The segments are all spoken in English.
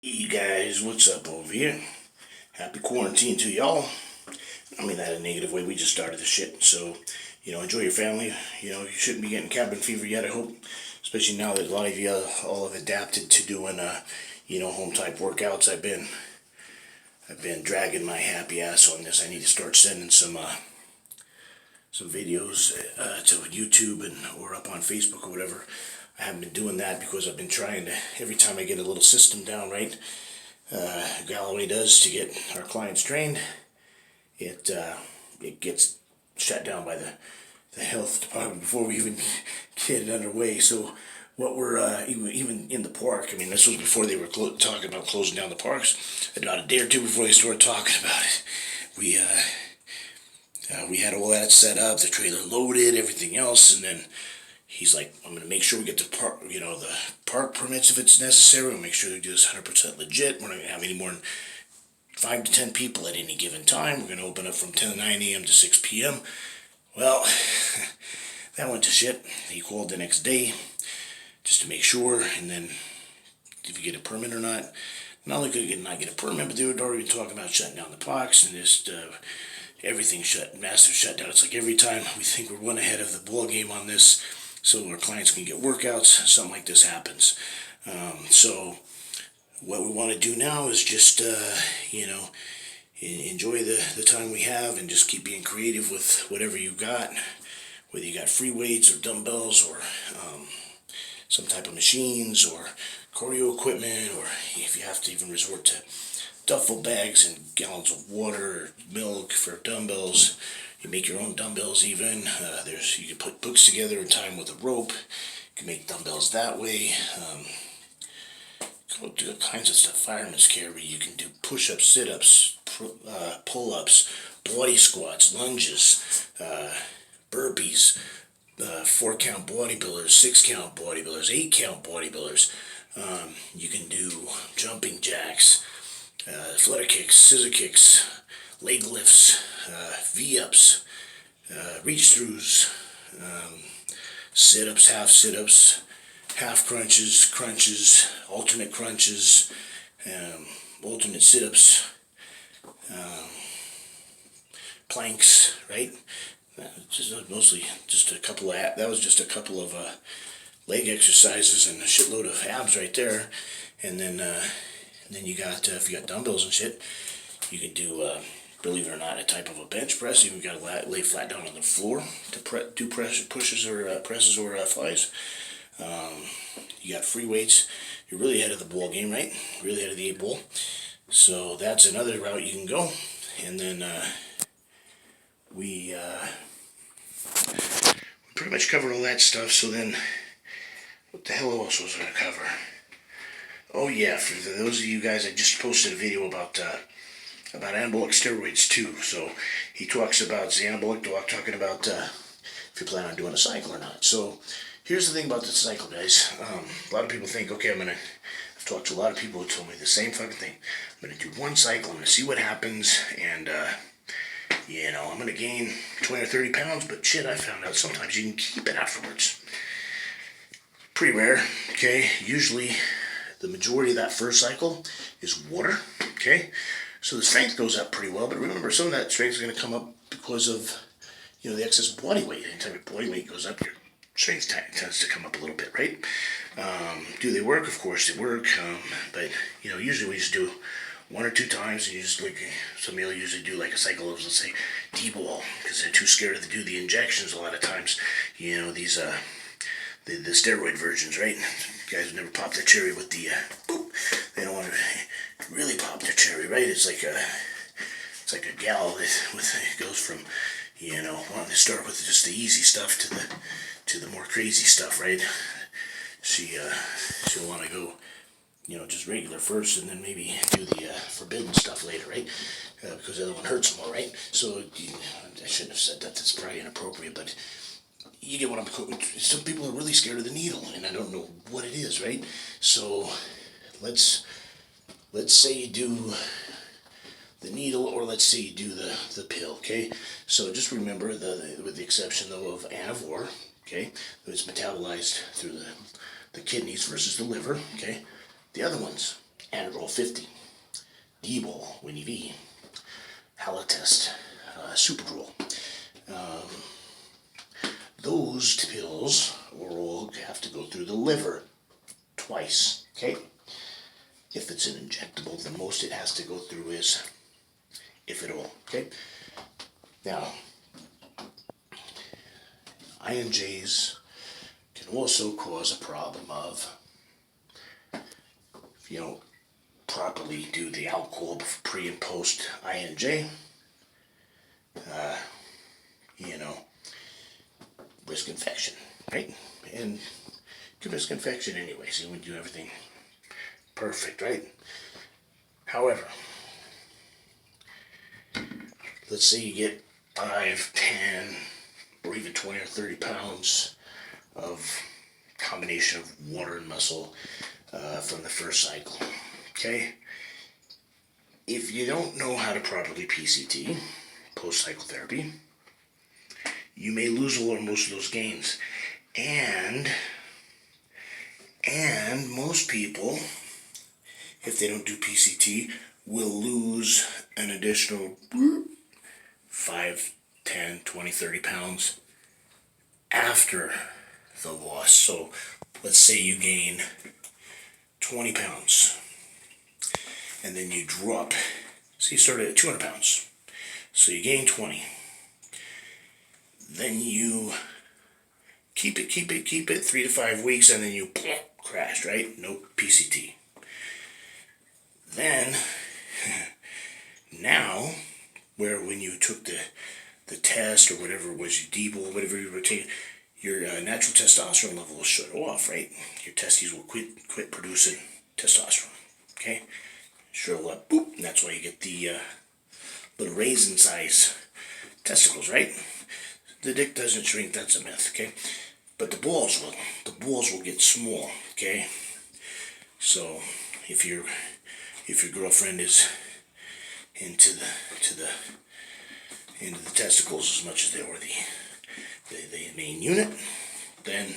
Hey guys, what's up over here? Happy quarantine to y'all. I mean that in a negative way, we just started the shit, so, enjoy your family. You shouldn't be getting cabin fever yet, I hope. Especially now that a lot of you all have adapted to doing, home type workouts. I've been dragging my happy ass on this. I need to start sending some videos to YouTube or up on Facebook or whatever. I haven't been doing that because I've been trying to, every time I get a little system down, right, Galloway does to get our clients trained, it gets shut down by the health department before we even get it underway. So what we're even in the park. I mean, this was before they were talking about closing down the parks. About a day or two before they started talking about it, we had all that set up, the trailer loaded, everything else, and then he's like, I'm going to make sure we get the park, the park permits if it's necessary. We'll make sure they do this 100% legit. We're not going to have any more than 5 to 10 people at any given time. We're going to open up from 9 a.m. to 6 p.m. Well, that went to shit. He called the next day just to make sure, and then if you get a permit or not. Not only could you not get a permit, but they were already talking about shutting down the parks and just everything massive shutdown. It's like every time we think we're one ahead of the ball game on this, so our clients can get workouts, something like this happens. So what we want to do now is just, enjoy the time we have and just keep being creative with whatever you got, whether you got free weights or dumbbells or some type of machines or cardio equipment, or if you have to even resort to duffel bags and gallons of water or milk for dumbbells. You make your own dumbbells even. You can put books together and tie them with a rope. You can make dumbbells that way. Do all kinds of stuff. Fireman's carry. You can do push-ups, sit-ups, pull-ups, body squats, lunges, burpees, 4-count bodybuilders, 6-count bodybuilders, 8-count bodybuilders. You can do jumping jacks, flutter kicks, scissor kicks, leg lifts, V-ups, reach throughs, sit-ups, half crunches, alternate crunches, alternate sit-ups, planks, right? Mostly just a couple of, that was just a couple of leg exercises and a shitload of abs right there. And then you got, if you got dumbbells and shit, you can do, believe it or not, a type of a bench press. You've got to lay flat down on the floor to do pushes or presses or flies. You got free weights. You're really ahead of the ball game, right? Really ahead of the 8 ball. So that's another route you can go. And then we pretty much covered all that stuff. So then, what the hell else was I going to cover? Oh yeah, for those of you guys, I just posted a video about anabolic steroids too. So he talks about the anabolic doc, talking about if you plan on doing a cycle or not. So here's the thing about the cycle, guys. A lot of people think, okay, I've talked to a lot of people who told me the same fucking thing. I'm gonna do one cycle, I'm gonna see what happens, and I'm gonna gain 20 or 30 pounds, but shit, I found out sometimes you can keep it afterwards. Pretty rare, okay? Usually the majority of that first cycle is water, okay? So the strength goes up pretty well, but remember, some of that strength is going to come up because of, the excess body weight. Anytime your body weight goes up, your strength tends to come up a little bit, right? Do they work? Of course they work, but, usually we just do 1 or 2 times, and you just, some people usually do like a cycle of, let's say, D-ball, because they're too scared to do the injections a lot of times. These, the steroid versions, right? Guys who never popped their cherry with the boop. They don't want to really pop their cherry, right? It's like a gal it goes from wanting to start with just the easy stuff to the more crazy stuff, right? She'll want to go just regular first, and then maybe do the forbidden stuff later, right? Because the other one hurts more, right? So I shouldn't have said that. That's probably inappropriate, but you get what I'm. Some people are really scared of the needle, and I don't know what it is, right? So let's say you do the needle, or let's say you do the pill, okay? So just remember, with the exception though of Anavor, okay, it's metabolized through the kidneys versus the liver, okay? The other ones, Androl 50, D-Bol, Winnie V, Halotest, Superdrol. Those pills, oral, have to go through the liver twice, okay? If it's an injectable, the most it has to go through is, if at all, okay? Now, INJs can also cause a problem of, if you don't properly do the alcohol pre and post INJ, risk infection, right? And could risk infection anyway, so you would do everything perfect, right? However, let's say you get 5, 10, or even 20 or 30 pounds of combination of water and muscle from the first cycle, okay? If you don't know how to properly PCT, post-cycle therapy, you may lose all or most of those gains. And most people, if they don't do PCT, will lose an additional 5, 10, 20, 30 pounds after the loss. So let's say you gain 20 pounds and then you drop. So you started at 200 pounds. So you gain 20. Then you keep it 3 to 5 weeks, and then you crash, right? No PCT. Then, now, where when you took the test or whatever it was, your D-Bol, whatever you were taking, your natural testosterone level will shut off, right? Your testes will quit producing testosterone, okay? Shrivel up, boop, and that's why you get the little raisin size testicles, right? The dick doesn't shrink, that's a myth, okay? But the balls will. The balls will get small, okay? So if your girlfriend is into the testicles as much as they were the main unit, then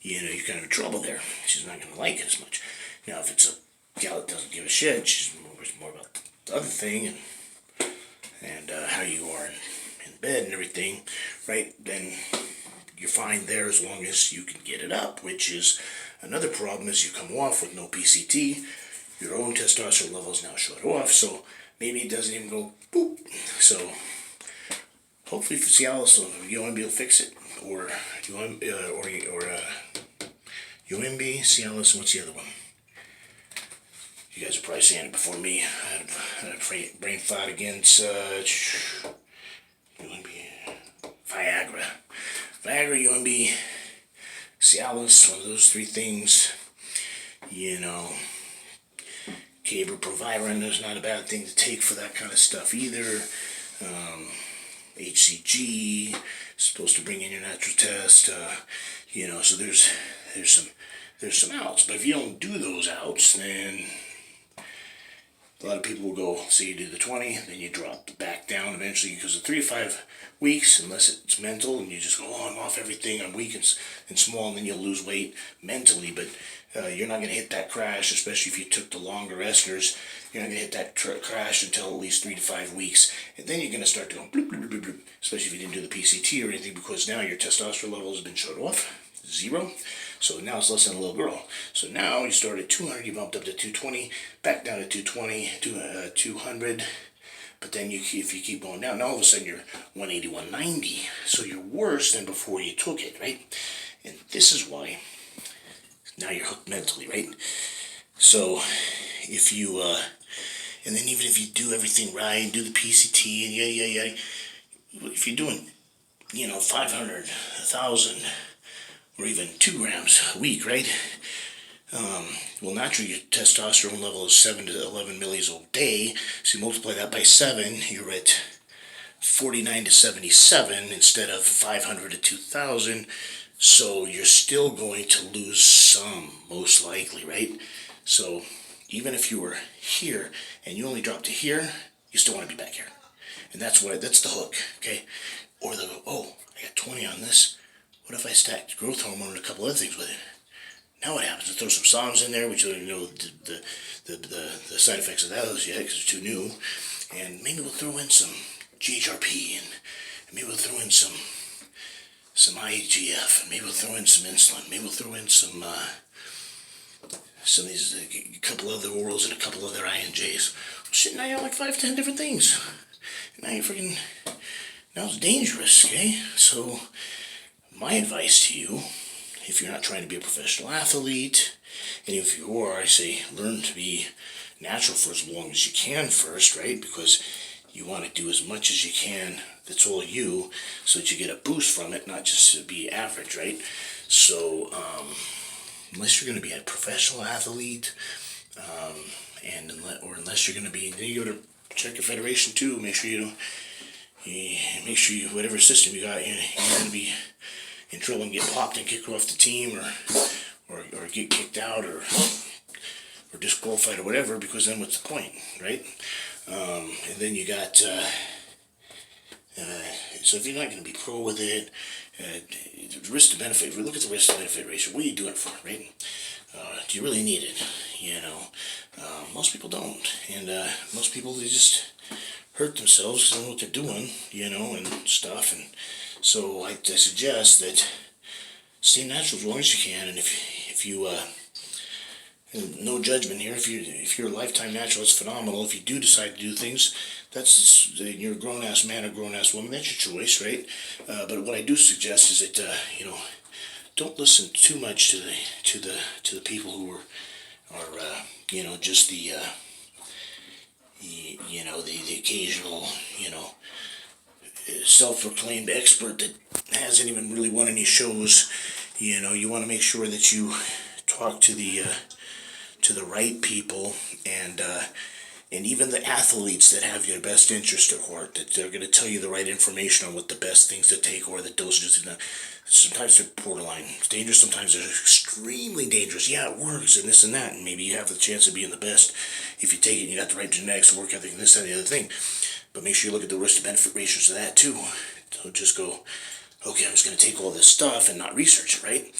you're kind of in trouble there. She's not going to like it as much. Now, if it's a gal that doesn't give a shit, she's more about the other thing and how you are in bed and everything, right? Then you're fine there as long as you can get it up, which is another problem. Is you come off with no PCT, your own testosterone level is now shut off, so maybe it doesn't even go boop. So hopefully for Cialis, you want to be able to fix it, or UMB, Cialis, and what's the other one? You guys are probably saying it before me. I had a brain fart against UMB, Viagra, UMB, Cialis, one of those three things. Proviron is not a bad thing to take for that kind of stuff either. HCG, supposed to bring in your natural test, so there's some outs. But if you don't do those outs, then a lot of people will go, so you do the 20, then you drop back down eventually, because of 3 to 5 weeks, unless it's mental, and you just go, I'm off everything, I'm weak and small, and then you'll lose weight mentally, but you're not going to hit that crash, especially if you took the longer esters. You're not going to hit that crash until at least 3 to 5 weeks, and then you're going to start to go bloop, bloop, bloop, bloop, especially if you didn't do the PCT or anything, because now your testosterone level has been shut off, 0. So now it's less than a little girl. So now you start at 200, you bumped up to 220, back down to 220, 200. But then if you keep going down, now all of a sudden you're 180, 190. So you're worse than before you took it, right? And this is why now you're hooked mentally, right? So if you, and then even if you do everything right, do the PCT and yada, if you're doing, 500, 1,000, or even 2 grams a week, right? Well, naturally, your testosterone level is 7 to 11 millis a day. So you multiply that by 7, you're at 49 to 77 instead of 500 to 2,000. So you're still going to lose some, most likely, right? So even if you were here and you only dropped to here, you still want to be back here. And that's the hook, okay? Or they'll go, I got 20 on this. What if I stacked growth hormone and a couple other things with it? Now what happens? I throw some songs in there, which you don't know the side effects of those yet because they're too new, and maybe we'll throw in some GHRP, and maybe we'll throw in some IGF, and maybe we'll throw in some insulin, maybe we'll throw in some of these, a couple other orals and a couple other INJs. Shit, now you got like 5, 10 different things. Now you're freaking, now it's dangerous, okay? So, my advice to you, if you're not trying to be a professional athlete, and if you are, I say learn to be natural for as long as you can first, right? Because you want to do as much as you can that's all you, so that you get a boost from it, not just to be average, right? So, unless you're going to be a professional athlete, or unless you're going to be, then you go to check your federation too. Make sure whatever system you got, you're going to be in trouble and get popped and kicked off the team, or get kicked out, or disqualified or whatever. Because then what's the point, right? And then you got. So if you're not going to be pro with it, risk to benefit. If we look at the risk to benefit ratio, what are you doing it for, right? Do you really need it? Most people don't, and most people, they just hurt themselves because they don't know what they're doing, and stuff. And so I suggest that stay natural as long as you can, and if you no judgment here. If you're a lifetime natural, it's phenomenal. If you do decide to do things, you're a grown ass man or grown ass woman. That's your choice, right? But what I do suggest is that don't listen too much to the people who are just the occasional self-proclaimed expert that hasn't even really won any shows. You want to make sure that you talk to the right people, and even the athletes that have your best interest at heart, that they're going to tell you the right information on what the best things to take or the dosages. Sometimes they're borderline. It's dangerous. Sometimes they're extremely dangerous. Yeah, it works and this and that, and maybe you have the chance of being the best if you take it and you got the right genetics, work ethic, and this and the other thing. But make sure you look at the risk to benefit ratios of that too. Don't just go, okay, I'm just going to take all this stuff and not research it, right?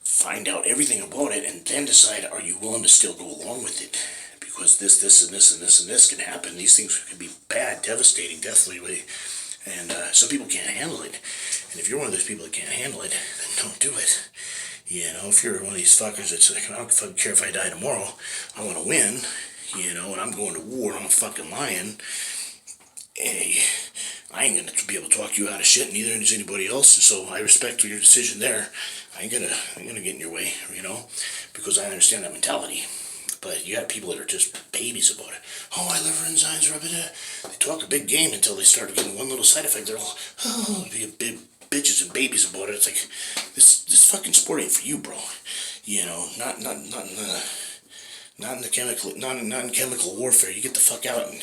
Find out everything about it and then decide, are you willing to still go along with it? Because this, and this can happen. These things can be bad, devastating, deathly, and some people can't handle it. And if you're one of those people that can't handle it, then don't do it. If you're one of these fuckers that's like, I don't fucking care if I die tomorrow, I want to win, and I'm going to war, I'm a fucking lion, hey, I ain't gonna be able to talk you out of shit, neither is anybody else, and so I respect your decision there. I ain't gonna get in your way, because I understand that mentality. But you got people that are just babies about it. Oh, my liver enzymes are up in it. They talk a big game until they start getting one little side effect. They're all, be big bitches and babies about it. It's like, this fucking sport ain't for you, bro. Not in chemical warfare. You get the fuck out, and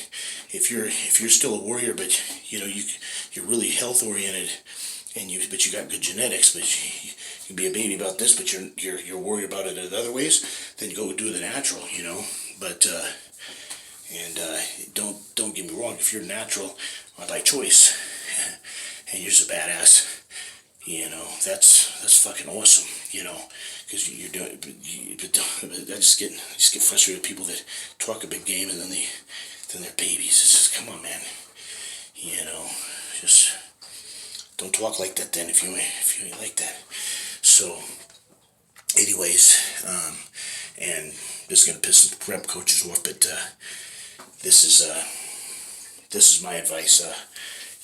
if you're still a warrior, but you're really health oriented, and you got good genetics, but you can be a baby about this, but you're worried about it in other ways, then you go do the natural, But don't get me wrong, if you're natural by choice, and you're just a badass, that's fucking awesome, because you're doing. But I just get frustrated with people that talk a big game and then they're babies. It's just, come on, man, just don't talk like that then if you ain't like that. So, anyways, and this is gonna piss some prep coaches off, but this is my advice.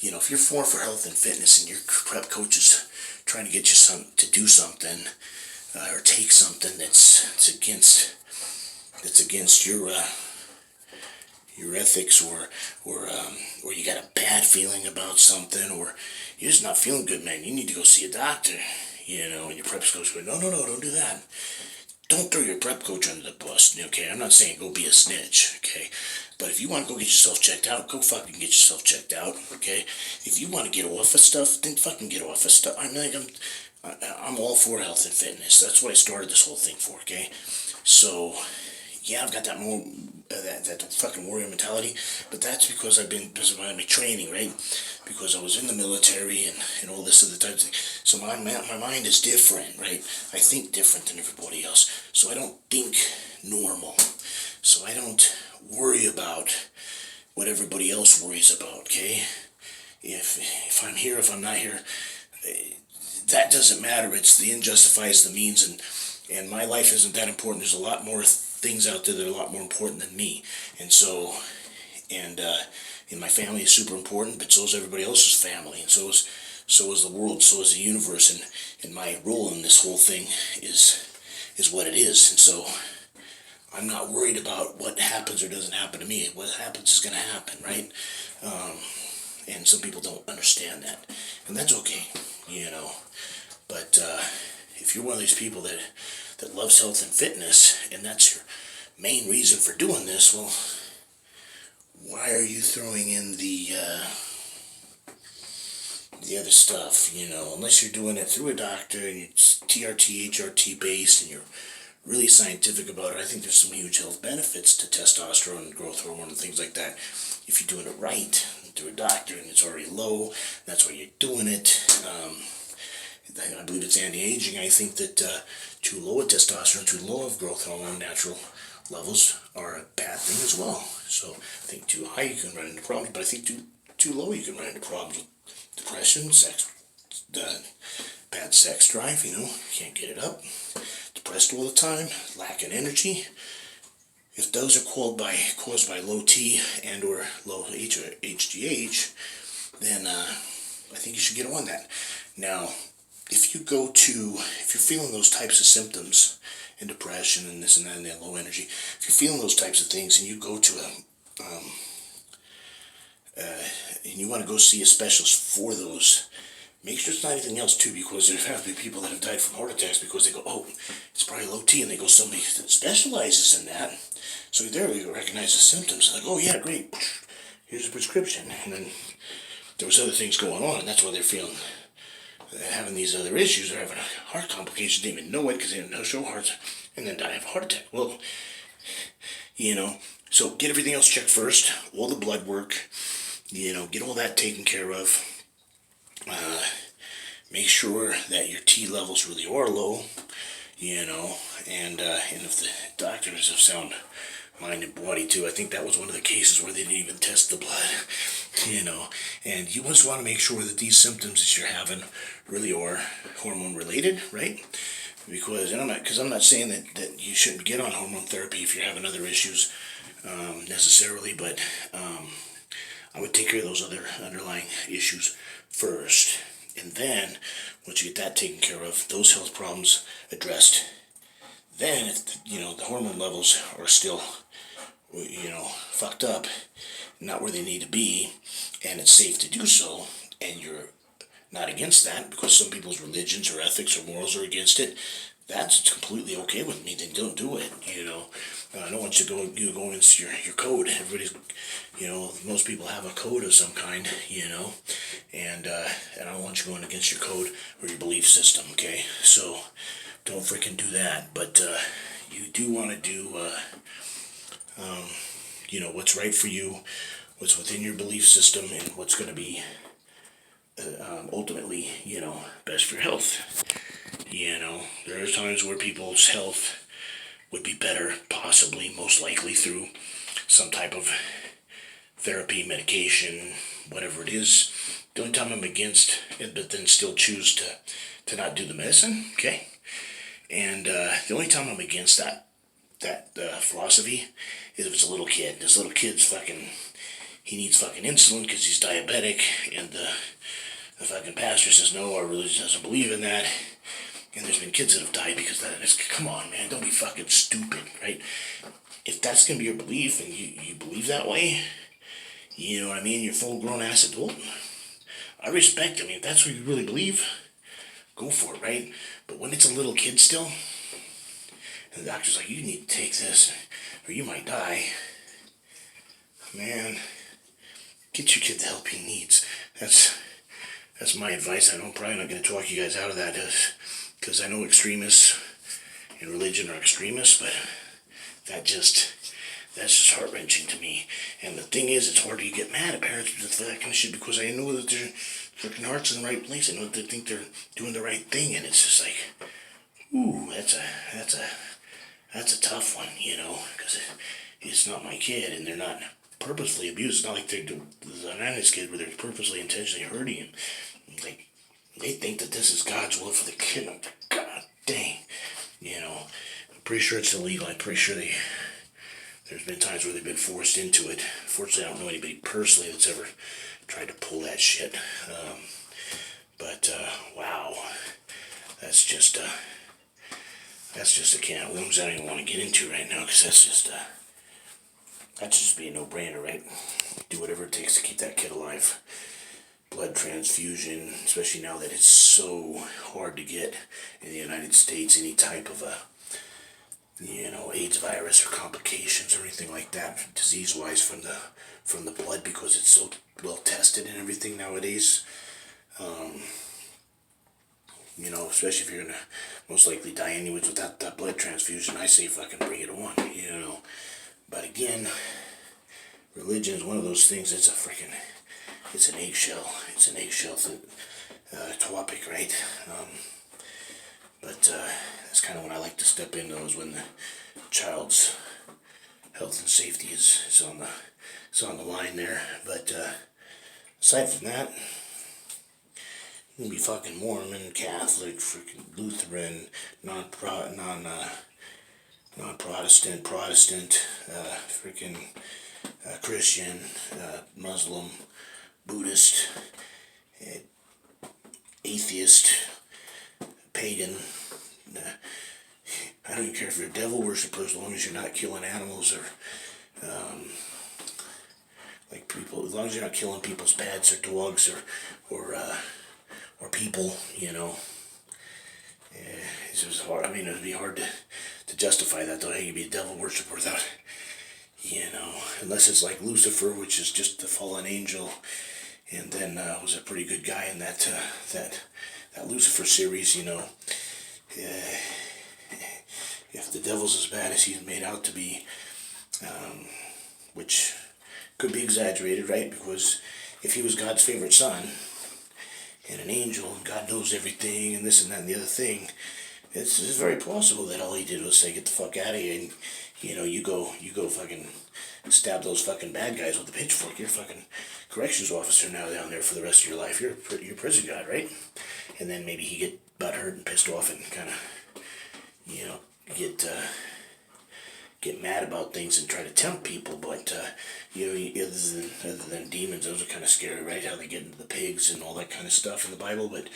If you're for health and fitness, and your prep coach is trying to get you to do something or take something that's against your ethics, or you got a bad feeling about something, or you're just not feeling good, man, you need to go see a doctor, and your prep coach goes, no, don't do that. Don't throw your prep coach under the bus, okay? I'm not saying go be a snitch, okay? But if you want to go get yourself checked out, go fucking get yourself checked out, okay? If you want to get off of stuff, then fucking get off of stuff. I'm all for health and fitness. That's what I started this whole thing for, okay? So, yeah, I've got that that fucking warrior mentality. But that's because because of my training, right? Because I was in the military and all this other types of things. So my mind is different, right? I think different than everybody else. So I don't think normal. So I don't worry about what everybody else worries about, okay? If I'm here, if I'm not here, that doesn't matter. It's the end justifies the means, and my life isn't that important. There's a lot more things out there that are a lot more important than me, and so, and my family is super important, but so is everybody else's family, and so is the world, so is the universe, and my role in this whole thing is what it is, and so I'm not worried about what happens or doesn't happen to me. What happens is going to happen, right? And some people don't understand that, and that's okay, you know. But if you're one of these people that loves health and fitness, and that's your main reason for doing this, well, why are you throwing in the other stuff, you know? Unless you're doing it through a doctor and it's TRT, HRT based, and you're really scientific about it. I think there's some huge health benefits to testosterone and growth hormone and things like that. If you're doing it right through a doctor and it's already low, that's why you're doing it. I believe it's anti-aging. I think that too low of testosterone, too low of growth hormone, natural levels are a bad thing as well. So I think too high you can run into problems, but I think too low you can run into problems with depression, sex, bad sex drive, you know, can't get it up, depressed all the time, lacking energy. If those are caused by low T and or low H or HGH, then I think you should get on that. Now, if you're feeling those types of symptoms and depression and this and that and that low energy, if you're feeling those types of things and you go to and you want to go see a specialist for those, make sure it's not anything else too, because there have been people that have died from heart attacks because they go, oh, it's probably low T, and they go somebody that specializes in that. So there you recognize the symptoms, like, oh yeah, great, here's a prescription, and then there was other things going on, and that's why they're having these other issues. They're having heart complications, they didn't even know it because they didn't show hearts, and then die of a heart attack. Well, you know, so get everything else checked first, all the blood work, you know, get all that taken care of. Make sure that your T levels really are low, you know, and if the doctors have sound mind and body too. I think that was one of the cases where they didn't even test the blood, you know, and you just want to make sure that these symptoms that you're having really are hormone related, right? Because, I'm not saying that you shouldn't get on hormone therapy if you're having other issues, necessarily, but I would take care of those other underlying issues first. And then, once you get that taken care of, those health problems addressed, then if, the hormone levels are still, fucked up, not where they need to be, and it's safe to do so, and you're not against that, because some people's religions or ethics or morals are against it, that's completely okay with me. Then don't do it, I don't want you to go against your code. Everybody's, most people have a code of some kind, and I don't want you going against your code or your belief system, okay? So don't freaking do that. But you do want to do, what's right for you, what's within your belief system, and what's going to be ultimately, best for your health. There are times where people's health would be better, possibly, most likely through some type of therapy, medication, whatever it is. The only time I'm against it, but then still choose to not do the medicine, okay? And the only time I'm against that philosophy is if it's a little kid. This little kid's he needs fucking insulin because he's diabetic, and the fucking pastor says, no, our religion doesn't believe in that. And there's been kids that have died because of that. And come on, man, don't be fucking stupid, right? If that's going to be your belief, and you believe that way, you know what I mean? You're a full-grown ass adult. I respect it. I mean, if that's what you really believe, go for it, right? But when it's a little kid still, and the doctor's like, you need to take this, or you might die, man, get your kid the help he needs. That's my advice. I'm probably not going to talk you guys out of that, because I know extremists in religion are extremists, but That's just heart-wrenching to me. And the thing is, it's hard to get mad at parents for that kind of shit because I know that their freaking heart's in the right place. I know that they think they're doing the right thing, and it's just like, ooh, that's a tough one, because it's not my kid, and they're not purposely abused. It's not like they're the Hernandez kid where they're purposely, intentionally hurting him. Like, they think that this is God's will for the kid. I'm like, God dang, I'm pretty sure it's illegal. I'm pretty sure there's been times where they've been forced into it. Fortunately, I don't know anybody personally that's ever tried to pull that shit. But wow, that's just a can of worms I don't even want to get into right now, because that's just be a no-brainer, right? Do whatever it takes to keep that kid alive. Blood transfusion, especially now that it's so hard to get in the United States, any type of AIDS virus or complications or anything like that, disease-wise from the blood, because it's so well tested and everything nowadays. Especially if you're gonna most likely die anyways without that blood transfusion, I say fucking bring it on, But again, religion is one of those things that's it's an eggshell. It's an eggshell topic, right? But that's kind of when I like to step in, those when the child's health and safety is on the line there. But aside from that, you can be fucking Mormon, Catholic, freaking Lutheran, non-Protestant, Protestant, freaking Christian, Muslim, Buddhist, atheist, pagan. I don't even care if you're a devil worshiper, as long as you're not killing animals or like people. As long as you're not killing people's pets or dogs or people, It's just hard. I mean, it'd be hard to justify that, though. Hey, you'd be a devil worshiper without, unless it's like Lucifer, which is just the fallen angel, and then was a pretty good guy in that Lucifer series, If the devil's as bad as he's made out to be, which could be exaggerated, right? Because if he was God's favorite son and an angel, and God knows everything, and this and that and the other thing, it's very possible that all he did was say, "Get the fuck out of here," and you go fucking stab those fucking bad guys with a pitchfork. You're a fucking corrections officer now down there for the rest of your life. You're prison guard, right? And then maybe he get butthurt and pissed off and kind of, get mad about things and try to tempt people. But other than demons, those are kind of scary, right? How they get into the pigs and all that kind of stuff in the Bible. But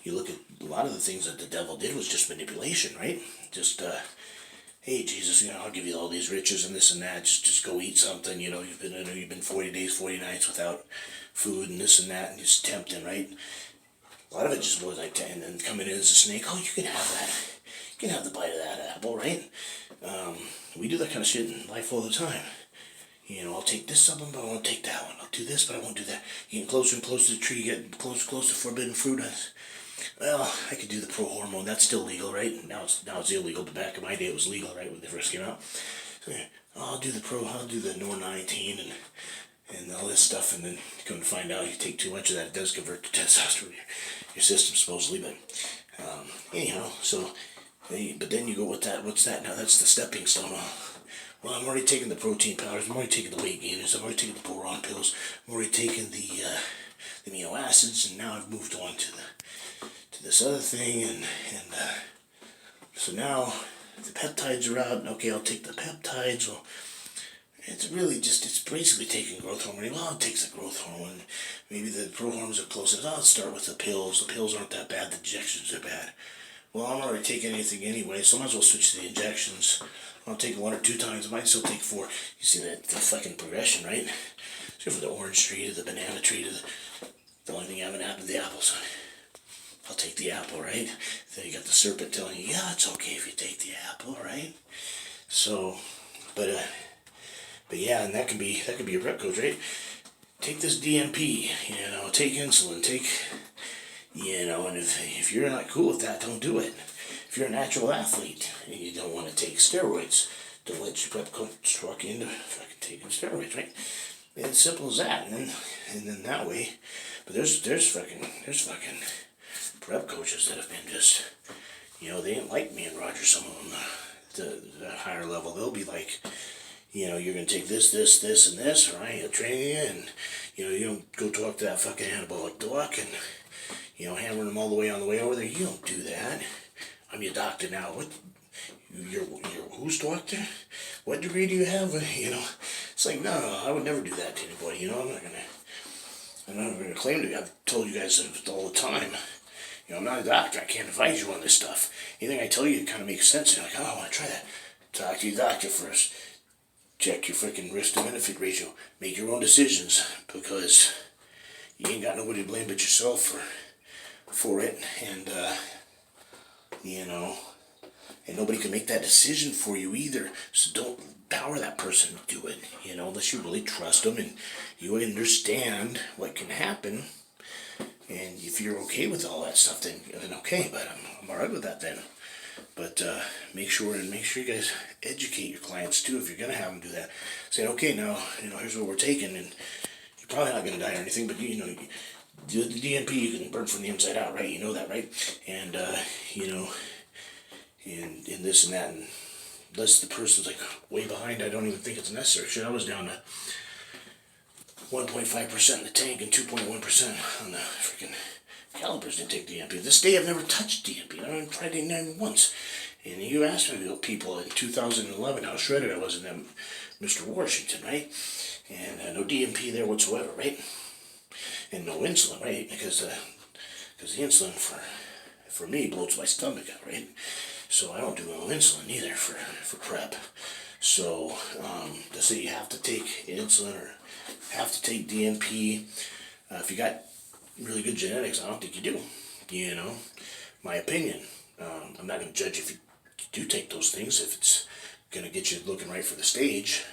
you look at a lot of the things that the devil did was just manipulation, right? Just hey, Jesus, I'll give you all these riches and this and that. Just go eat something. I know you've been 40 days, 40 nights without food and this and that, and just tempting, right? A lot of it just was like, and then coming in as a snake. Oh, you can have that. You can have the bite of that apple, right? We do that kind of shit in life all the time. I'll take this supplement, but I won't take that one. I'll do this, but I won't do that. You get closer and closer to the tree, you get closer to forbidden fruit. Well, I could do the pro-hormone. That's still legal, right? Now it's illegal, but back in my day it was legal, right, when they first came out. So, yeah, I'll do the NOR19 and all this stuff, and then come to find out you take too much of that, it does convert to testosterone in your system, supposedly. But anyhow, so, but then you go, what's that now? That's the stepping stone. Well, I'm already taking the protein powders, I'm already taking the weight gainers, I'm already taking the boron pills, I'm already taking the amino acids, and now I've moved on to this other thing, and so now the peptides are out. Okay, I'll take the peptides. Well, it's basically taking growth hormone. Well, it takes the growth hormone. Maybe the pro hormones are close. I'll start with the pills. The pills aren't that bad. The injections are bad. Well, I'm already taking anything anyway, so I might as well switch to the injections. I'll take 1 or 2 times. I might still take 4. You see the fucking progression, right? So from the orange tree to the banana tree to the only thing I haven't happened to the apples. I'll take the apple, right? Then you got the serpent telling you, yeah, it's okay if you take the apple, right? So, but yeah, and that can be a prep coach, right? Take this DMP, take insulin, and if you're not cool with that, don't do it. If you're a natural athlete and you don't want to take steroids, don't let your prep coach talk you into fucking taking steroids, right? And it's simple as that, and then that way. But there's fucking prep coaches that have been just, they ain't like me and Roger. Some of them, the higher level, they'll be like, you're gonna take this, and this, or I ain't training you, and you don't go talk to that fucking anabolic doc, and hammering them all the way on the way over there. You don't do that. I'm your doctor now. What? You're whose doctor? What degree do you have? It's like, no, I would never do that to anybody. I'm not gonna claim to. I've told you guys all the time. I'm not a doctor. I can't advise you on this stuff. Anything I tell you kind of makes sense. You're like, oh, I want to try that. Talk to your doctor first. Check your freaking risk to benefit ratio. Make your own decisions, because you ain't got nobody to blame but yourself for it, and and nobody can make that decision for you either. So don't power that person to do it, unless you really trust them and you understand what can happen. And if you're okay with all that stuff, then okay. But I'm alright with that then. But make sure you guys educate your clients too. If you're gonna have them do that, saying, okay, now here's what we're taking, and you're probably not gonna die or anything, but the DNP you can burn from the inside out, right? You know that, right? And and this and that, and unless the person's like way behind, I don't even think it's necessary. Shit, I was down to 1.5% in the tank and 2.1% on the freaking calipers. Didn't take DNP. This day I've never touched DNP. I haven't tried it even once. And you asked me about people in 2011 how shredded I was in them, Mr. Washington, right? And no DNP there whatsoever, right? And no insulin, right? Because the insulin for me bloats my stomach out, right? So I don't do no insulin either for prep. So to say you have to take insulin or have to take DNP, if you got really good genetics, I don't think you do. My opinion. I'm not going to judge if you do take those things, if it's going to get you looking right for the stage.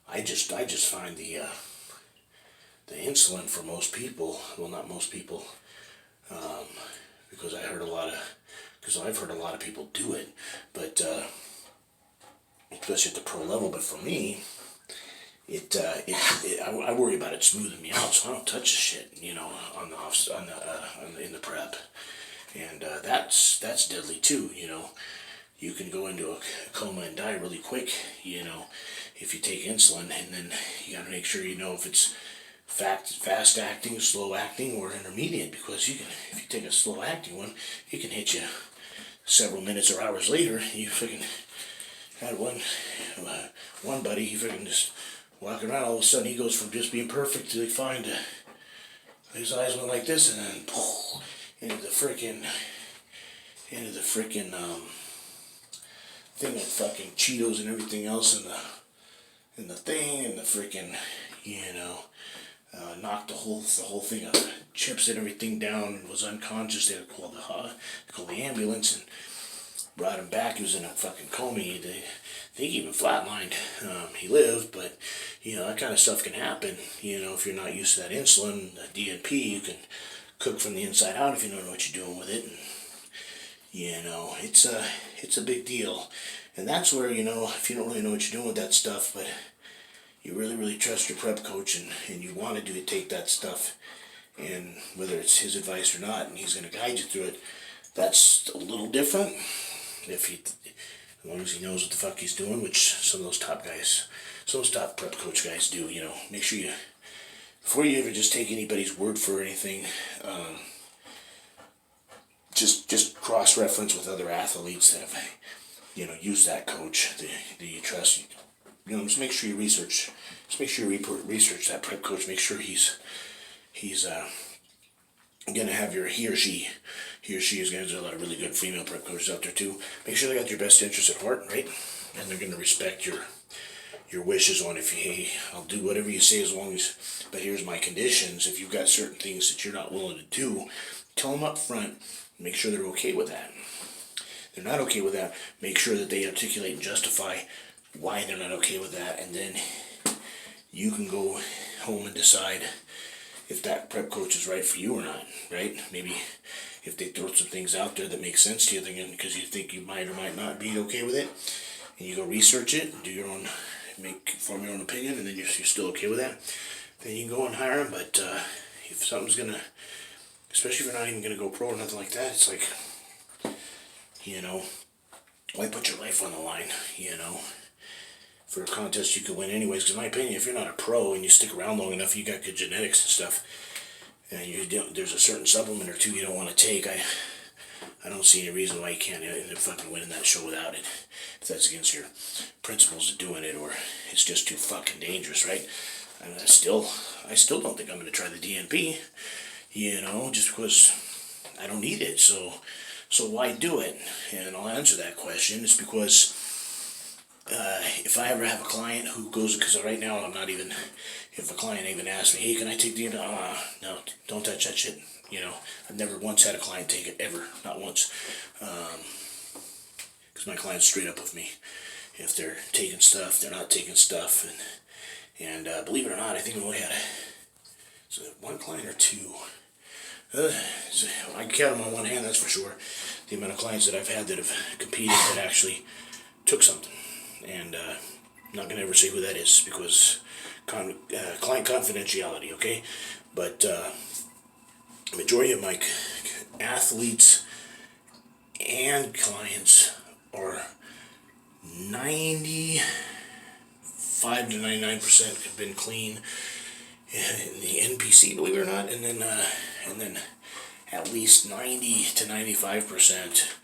I just find the insulin for most people, well, not most people, because I've heard a lot of people do it, but especially at the pro level. But for me, I worry about it smoothing me out, so I don't touch the shit, in the prep, and that's deadly too. You can go into a coma and die really quick, if you take insulin, and then you got to make sure if it's fast acting, slow acting, or intermediate, because if you take a slow acting one, it can hit you several minutes or hours later. You freaking had one buddy, he freaking just walking around, all of a sudden he goes from just being perfect to fine to his eyes went like this, and then into the freaking thing of fucking Cheetos and everything else in the thing, and the freaking knocked the whole thing of chips and everything down, and was unconscious. They had to call the ambulance and brought him back. He was in a fucking coma. I think he even flatlined. He lived, but that kind of stuff can happen. If you're not used to that insulin, the DNP, you can cook from the inside out if you don't know what you're doing with it. And, it's a big deal. And that's where, if you don't really know what you're doing with that stuff, but you really, really trust your prep coach, and you want to take that stuff, and whether it's his advice or not, and he's going to guide you through it, that's a little different. As long as he knows what the fuck he's doing, which some of those top prep coach guys do, make sure before you ever just take anybody's word for anything, just cross-reference with other athletes that have, used that coach that you trust. Just make sure you research. Just make sure you research that prep coach. Make sure he's gonna have he or she is gonna. There's a lot of really good female prep coaches out there too. Make sure they got your best interest at heart, right? And they're gonna respect your wishes on hey, I'll do whatever you say as long as. But here's my conditions. If you've got certain things that you're not willing to do, tell them up front. Make sure they're okay with that. If they're not okay with that, make sure that they articulate and justify why they're not okay with that, and then you can go home and decide if that prep coach is right for you or not, right? Maybe if they throw some things out there that make sense to you, because you think you might or might not be okay with it, and you go research it, do your own, form your own opinion, and then you're still okay with that, then you can go and hire them. But if something's gonna, especially if you're not even gonna go pro or nothing like that, it's like, you know, why put your life on the line, you know, for a contest you could win anyways? Because in my opinion, if you're not a pro and you stick around long enough, you got good genetics and stuff, and there's a certain supplement or two you don't want to take, I don't see any reason why you can't end up fucking winning that show without it. If that's against your principles of doing it, or it's just too fucking dangerous, right? And I still don't think I'm going to try the DNP, you know, just because I don't need it. So why do it? And I'll answer that question. It's because if I ever have a client who goes, because right now I'm not even, if a client even asks me, hey, can I take the, no, don't touch that shit. You know, I've never once had a client take it, ever, not once. Because my client's straight up with me. If they're taking stuff, they're not taking stuff. And believe it or not, I think we only had one client or two. So I can count them on one hand, that's for sure. The amount of clients that I've had that have competed that actually took something. And I'm not going to ever say who that is, because client confidentiality, okay? But majority of my athletes and clients are 95 to 99% have been clean in the NPC, believe it or not, and then at least 90 to 95%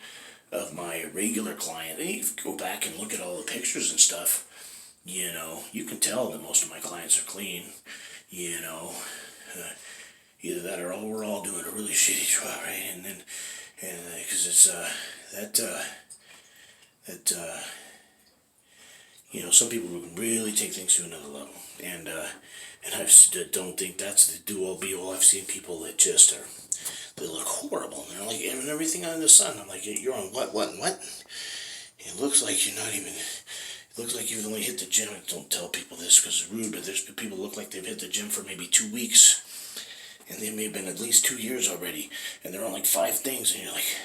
of my regular client. And if you go back and look at all the pictures and stuff, you know, you can tell that most of my clients are clean, you know. Either that or we're all doing a really shitty job, right? And because it's you know, some people really take things to another level, and I don't think that's the do-all be-all. I've seen people that just are, they look horrible, and they're like, and everything under the sun. I'm like, you're on what? It looks like you're not even. It looks like you've only hit the gym. Don't tell people this because it's rude, but there's people who look like they've hit the gym for maybe 2 weeks. And they may have been at least 2 years already, and they're on like 5 things, and you're like,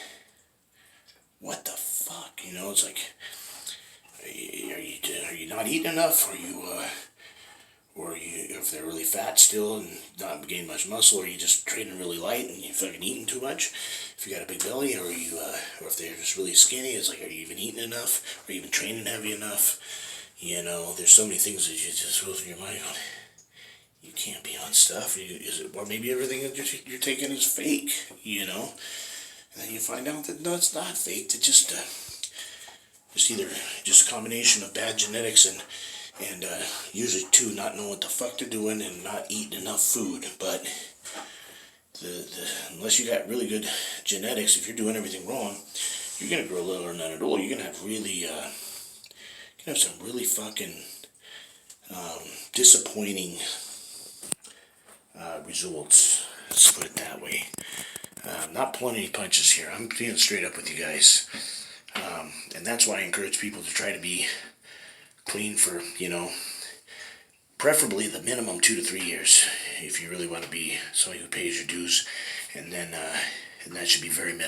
what the fuck? You know, it's like, are you not eating enough? Or if they're really fat still and not gaining much muscle, or you just training really light and you fucking eating too much? If you got a big belly, or if they're just really skinny, it's like, are you even eating enough? Are you even training heavy enough? You know, there's so many things that you just go through your mind going, you can't be on stuff. Or maybe everything that you're taking is fake, you know? And then you find out that no, it's not fake. It's just either just a combination of bad genetics and usually two, not knowing what the fuck they're doing and not eating enough food. But unless you got really good genetics, if you're doing everything wrong, you're gonna grow little or none at all. You're gonna have really, some really fucking disappointing results. Let's put it that way. I'm not pulling any punches here. I'm being straight up with you guys. And that's why I encourage people to try to be clean for, you know, preferably the minimum 2 to 3 years, if you really want to be somebody who pays your dues. And then and that should be very minimal.